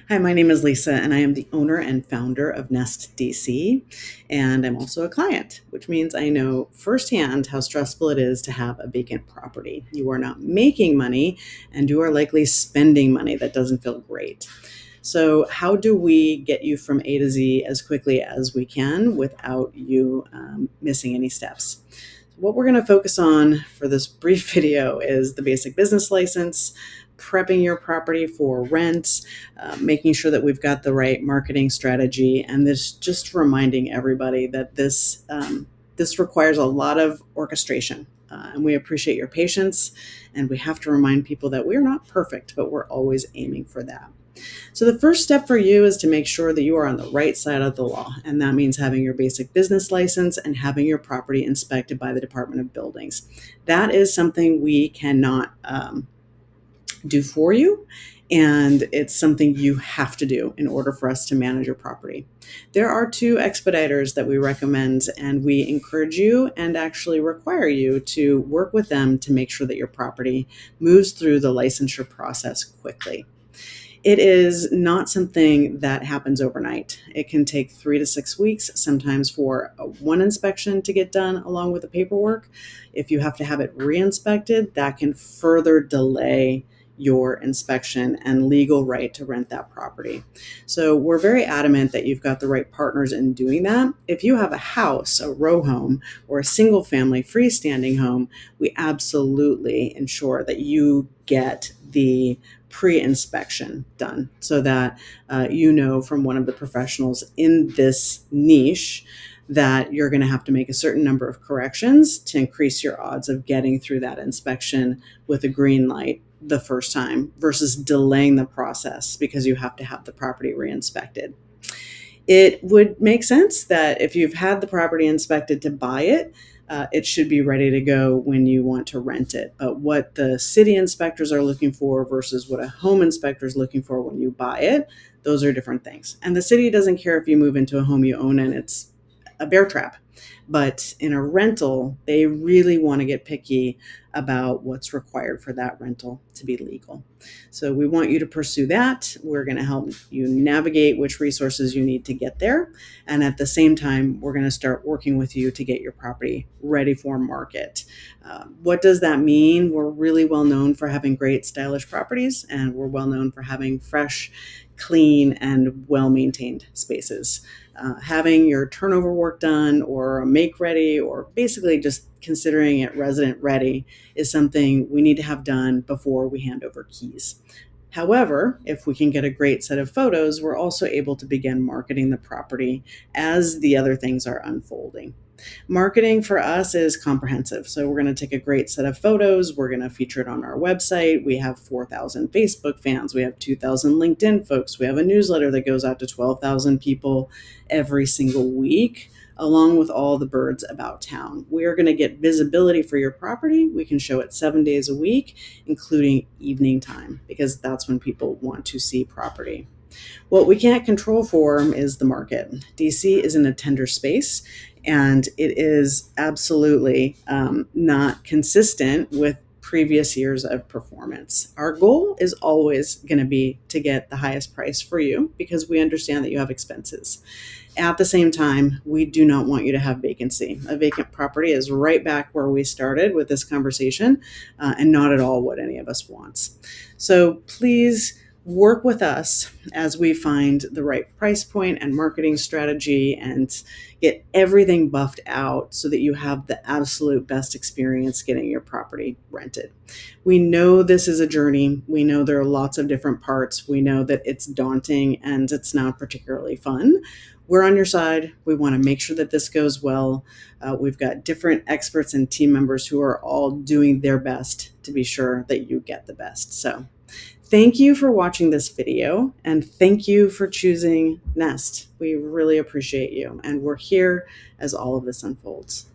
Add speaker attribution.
Speaker 1: Hi, my name is Lisa, and I am the owner and founder of Nest DC. And I'm also a client, which means I know firsthand how stressful it is to have a vacant property. You are not making money, and you are likely spending money that doesn't feel great. So, how do we get you from A to Z as quickly as we can without you missing any steps? What we're going to focus on for this brief video is the basic business license, prepping your property for rent, making sure that we've got the right marketing strategy, and this just reminding everybody that this requires a lot of orchestration. And we appreciate your patience, and we have to remind people that we are not perfect, but we're always aiming for that. So the first step for you is to make sure that you are on the right side of the law. And that means having your basic business license and having your property inspected by the Department of Buildings. That is something we cannot do for you. And it's something you have to do in order for us to manage your property. There are two expediters that we recommend, and we encourage you and actually require you to work with them to make sure that your property moves through the licensure process quickly. It is not something that happens overnight. It can take 3 to 6 weeks, sometimes for one inspection to get done along with the paperwork. If you have to have it re-inspected, that can further delay your inspection and legal right to rent that property. So we're very adamant that you've got the right partners in doing that. If you have a house, a row home, or a single family freestanding home, we absolutely ensure that you get the pre-inspection done so that you know from one of the professionals in this niche that you're going to have to make a certain number of corrections to increase your odds of getting through that inspection with a green light the first time versus delaying the process because you have to have the property re-inspected. It would make sense that if you've had the property inspected to buy it, it should be ready to go when you want to rent it. But what the city inspectors are looking for versus what a home inspector is looking for when you buy it, those are different things. And the city doesn't care if you move into a home you own and it's a bear trap. But in a rental, they really want to get picky about what's required for that rental to be legal. So we want you to pursue that. We're going to help you navigate which resources you need to get there. And at the same time, we're going to start working with you to get your property ready for market. What does that mean? We're really well known for having great stylish properties, and we're well known for having fresh, clean, and well-maintained spaces. Having your turnover work done or a make ready or basically just considering it resident ready is something we need to have done before we hand over keys. However, if we can get a great set of photos, we're also able to begin marketing the property as the other things are unfolding. Marketing for us is comprehensive. So we're going to take a great set of photos. We're going to feature it on our website. We have 4,000 Facebook fans. We have 2,000 LinkedIn folks. We have a newsletter that goes out to 12,000 people every single week, along with all the birds about town. We are going to get visibility for your property. We can show it 7 days a week, including evening time, because that's when people want to see property. What we can't control for is the market. DC is in a tender space, and it is absolutely not consistent with previous years of performance. Our goal is always going to be to get the highest price for you because we understand that you have expenses. At the same time, we do not want you to have vacancy. A vacant property is right back where we started with this conversation, and not at all what any of us wants. So please work with us as we find the right price point and marketing strategy and get everything buffed out so that you have the absolute best experience getting your property rented. We know this is a journey. We know there are lots of different parts. We know that it's daunting and it's not particularly fun. We're on your side. We want to make sure that this goes well. We've got different experts and team members who are all doing their best to be sure that you get the best. So thank you for watching this video, and thank you for choosing Nest. We really appreciate you, and we're here as all of this unfolds.